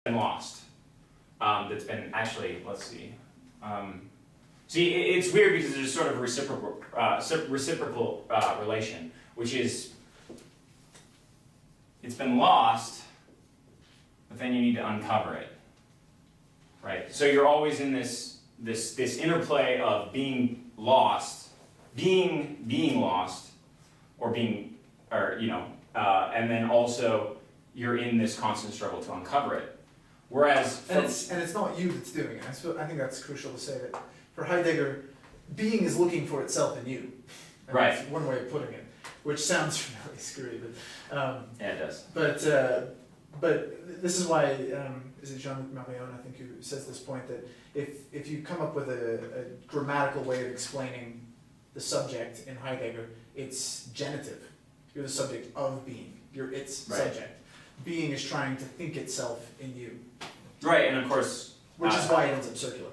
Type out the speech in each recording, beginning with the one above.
been lost. That's been actually, let's see. See, it's weird because there's sort of a reciprocal relation, which is it's been lost, but then you need to uncover it, right? So you're always in this interplay of being lost, being lost, and then also you're in this constant struggle to uncover it. Whereas, and it's not you that's doing it. I think that's crucial to say that for Heidegger, being is looking for itself in you. And right. That's one way of putting it, which sounds really screwy, but yeah, it does. But this is why is it Jean Marion, I think, who says this point that if you come up with a grammatical way of explaining the subject in Heidegger, it's genitive. You're the subject of being. You're its right. subject. Being is trying to think itself in you. Right, and of course, which is why it ends up circular.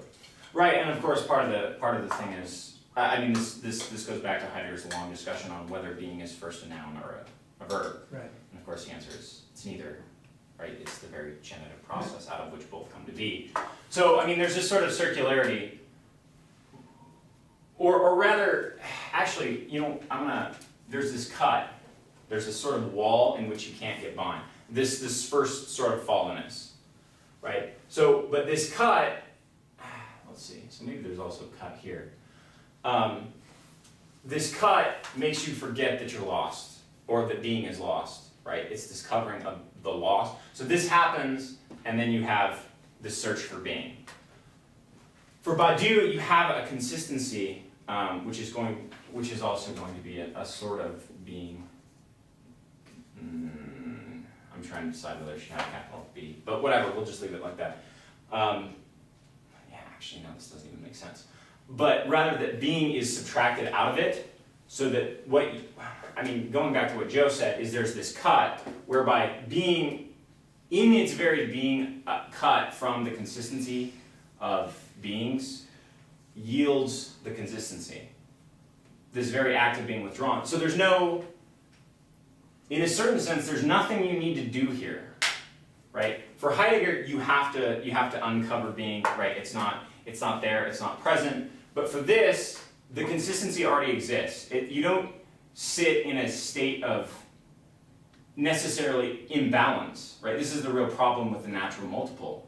Right, and of course, part of the thing is, I mean, this goes back to Heidegger's long discussion on whether being is first a noun or a verb. Right. And of course, the answer is it's neither. Right, it's the very genitive process out of which both come to be. So, I mean, there's this sort of circularity, or rather, actually, there's this cut. There's this sort of wall in which you can't get by. This first sort of fallenness, right? So, but this cut, let's see, so maybe there's also a cut here. This cut makes you forget that you're lost, or that being is lost, right? It's this covering of the loss. So this happens, and then you have this search for being. For Badiou, you have a consistency, which is also going to be a sort of being. I'm trying to decide whether it should have capital B, but whatever, we'll just leave it like that. Yeah, actually, no, this doesn't even make sense. But rather that being is subtracted out of it, so that going back to what Joe said, is there's this cut whereby being, in its very being, cut from the consistency of beings, yields the consistency. This very act of being withdrawn. So there's no, in a certain sense, there's nothing you need to do here, right? For Heidegger, you have to uncover being, right? It's not there, it's not present. But for this, the consistency already exists. You don't sit in a state of necessarily imbalance, right? This is the real problem with the natural multiple,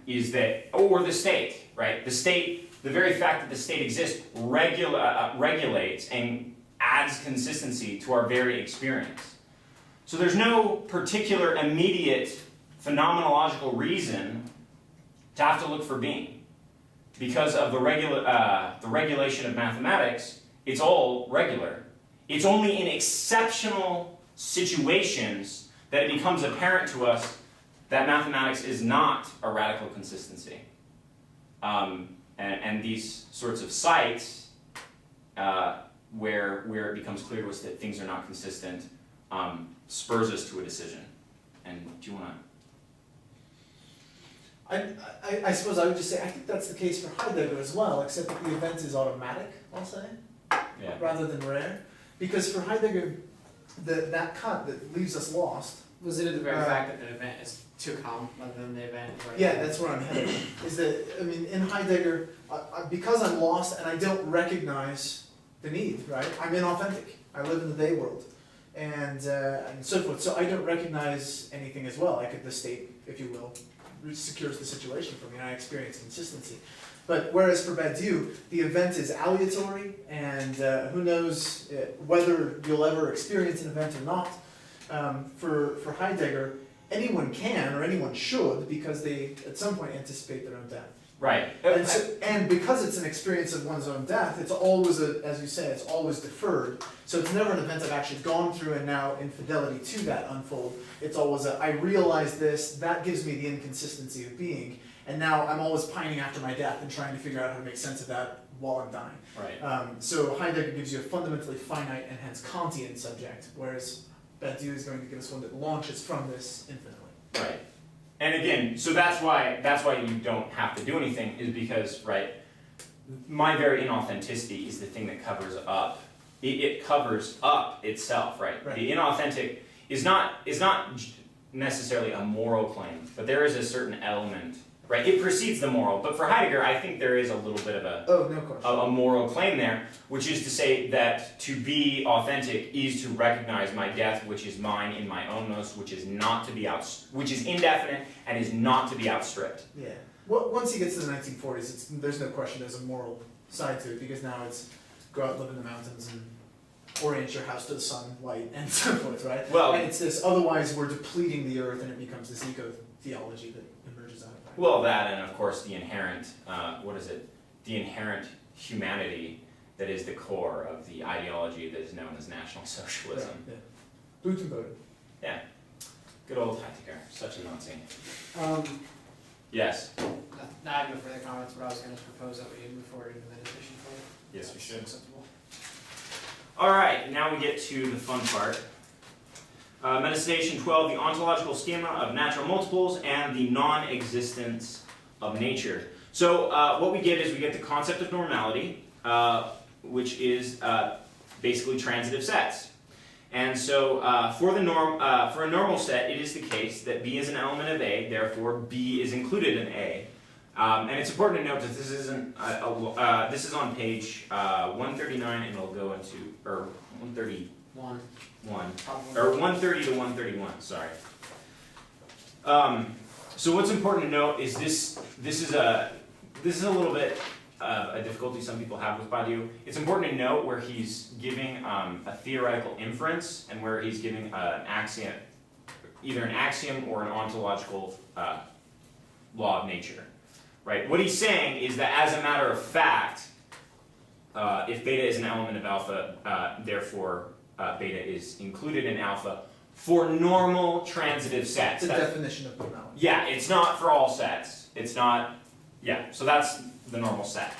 is that, or the state, right? The state, the very fact that the state exists regulates and adds consistency to our very experience. So there's no particular immediate phenomenological reason to have to look for being. Because of the regulation of mathematics, it's all regular. It's only in exceptional situations that it becomes apparent to us that mathematics is not a radical consistency. And these sorts of sites where it becomes clear to us that things are not consistent spurs us to a decision. And do you want to? I suppose I would just say I think that's the case for Heidegger as well, except that the event is automatic, I'll say, rather than rare. Because for Heidegger, that cut that leaves us lost. Was it the very fact that the event is to come rather than the event? Yeah, that's where I'm headed. Is that, I mean, in Heidegger, because I'm lost and I don't recognize the need, right? I'm inauthentic. I live in the they world, and so forth. So I don't recognize anything as well. The state, if you will, secures the situation for me, and I experience consistency. But whereas for Badiou, the event is aleatory, and who knows whether you'll ever experience an event or not. For Heidegger, anyone can or anyone should, because they at some point anticipate their own death. Right. And because it's an experience of one's own death, it's always, as you say, it's always deferred. So it's never an event I've actually gone through and now in fidelity to that unfold. It's always I realize this, that gives me the inconsistency of being, and now I'm always pining after my death and trying to figure out how to make sense of that while I'm dying. Right. So Heidegger gives you a fundamentally finite and hence Kantian subject, whereas Badiou is going to give us one that launches from this infinitely. Right. And again, so that's why you don't have to do anything, is because, right, my very inauthenticity is the thing that covers up. It covers up itself, right? The inauthentic is not necessarily a moral claim, but there is a certain element, right? It precedes the moral, but for Heidegger, I think there is a little bit of Oh, no question. a moral claim there, which is to say that to be authentic is to recognize my death, which is mine in my ownness, which is not to be which is indefinite and is not to be outstripped. Yeah. Well, once he gets to the 1940s, there's no question there's a moral side to it, because now it's go out, live in the mountains, and orient your house to the sun, light, and so forth, right? Well, and it's this, otherwise we're depleting the earth, and it becomes this eco-theology that emerges out of that. well, that and of course the inherent, the inherent humanity that is the core of the ideology that is known as National Socialism. Yeah. Gutenberg. Good old Heidegger, such a Nazi. Yes. I have no further comments, but I was going to propose that we move forward into meditation for it. Yes, we should. Acceptable. All right, now we get to the fun part. Meditation 12, the ontological schema of natural multiples and the non-existence of nature. So what we get is we get the concept of normality, which is basically transitive sets. And so for a normal set, it is the case that B is an element of A, therefore B is included in A. And it's important to note that this isn't. This is on page 139, and it'll go into 131 or 130 to 131. Sorry. So what's important to note is this is a little bit a difficulty some people have with Badiou. It's important to note where he's giving a theoretical inference and where he's giving an axiom, either an axiom or an ontological law of nature. Right? What he's saying is that as a matter of fact, if beta is an element of alpha, therefore beta is included in alpha for normal transitive sets. The definition of normality. Yeah, it's not for all sets. It's not, yeah, so that's the normal set.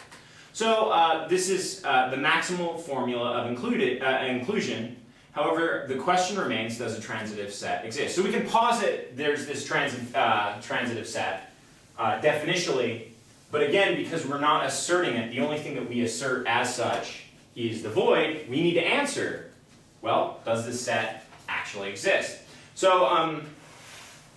So this is the maximal formula of inclusion. However, the question remains, does a transitive set exist? So we can posit there's this transitive set definitionally, but again, because we're not asserting it, the only thing that we assert as such is the void, we need to answer, well, does this set actually exist? So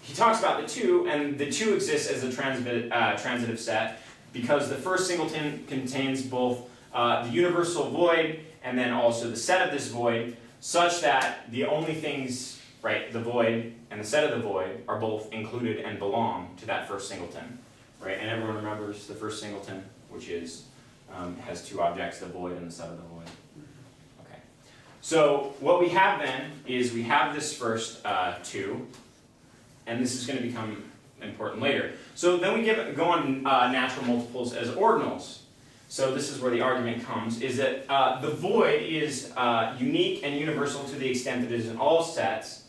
he talks about the two, and the two exists as a transitive set because the first singleton contains both the universal void and then also the set of this void, such that the only things, right, the void and the set of the void are both included and belong to that first singleton, right? And everyone remembers the first singleton, which is has two objects, the void and the set of the void. Okay. So what we have then is we have this first two, and this is going to become important later. So then we go on natural multiples as ordinals. So this is where the argument comes, is that the void is unique and universal to the extent that it is in all sets,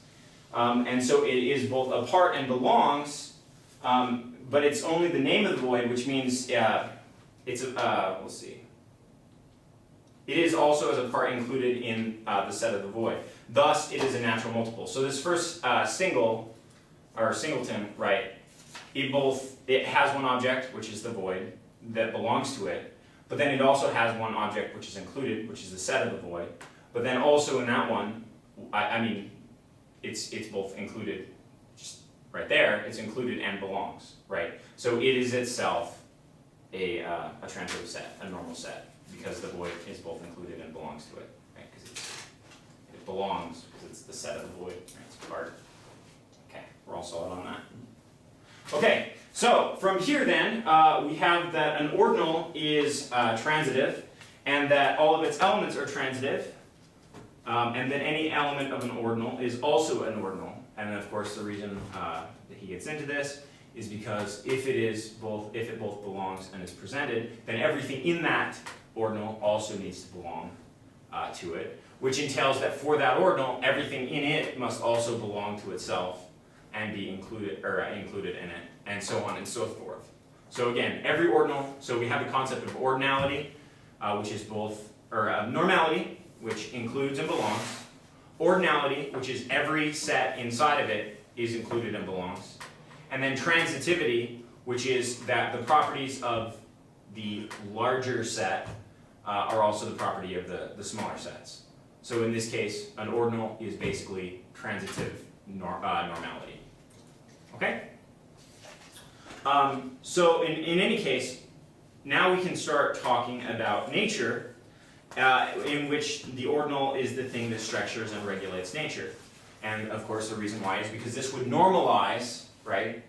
and so it is both a part and belongs, but it's only the name of the void, which means we'll see. It is also as a part included in the set of the void. Thus, it is a natural multiple. So this first singleton, right? It has one object, which is the void, that belongs to it. But then it also has one object which is included, which is the set of the void. But then also in that one, it's both included, just right there, it's included and belongs, right? So it is itself a transitive set, a normal set, because the void is both included and belongs to it, right? Because it belongs, because it's the set of the void, right? It's part. Okay, we're all solid on that. Okay, so from here then, we have that an ordinal is transitive, and that all of its elements are transitive, and that any element of an ordinal is also an ordinal. And then of course the reason that he gets into this is because if it both belongs and is presented, then everything in that ordinal also needs to belong to it, which entails that for that ordinal, everything in it must also belong to itself and be included in it, and so on and so forth. So again, every ordinal, so we have the concept of ordinality, which is normality, which includes and belongs, ordinality, which is every set inside of it is included and belongs, and then transitivity, which is that the properties of the larger set are also the property of the smaller sets. So in this case, an ordinal is basically transitive normality. Okay? So in any case, now we can start talking about nature, in which the ordinal is the thing that structures and regulates nature. And of course the reason why is because this would normalize, right,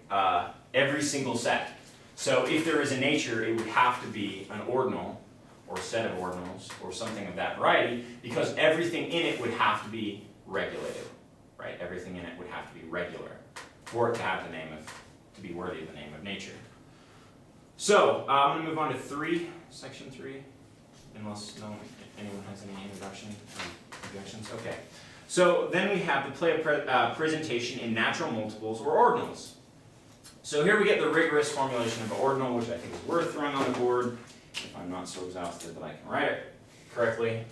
every single set. So if there is a nature, it would have to be an ordinal, or set of ordinals, or something of that variety, because everything in it would have to be regulated, right? Everything in it would have to be regular for it to have the name of, to be worthy of the name of nature. So, I'm going to move on to 3, section 3, unless anyone has any introduction or objections. Okay. So, then we have the play of presentation in natural multiples or ordinals. So here we get the rigorous formulation of an ordinal, which I think is worth throwing on the board, if I'm not so exhausted that I can write it correctly.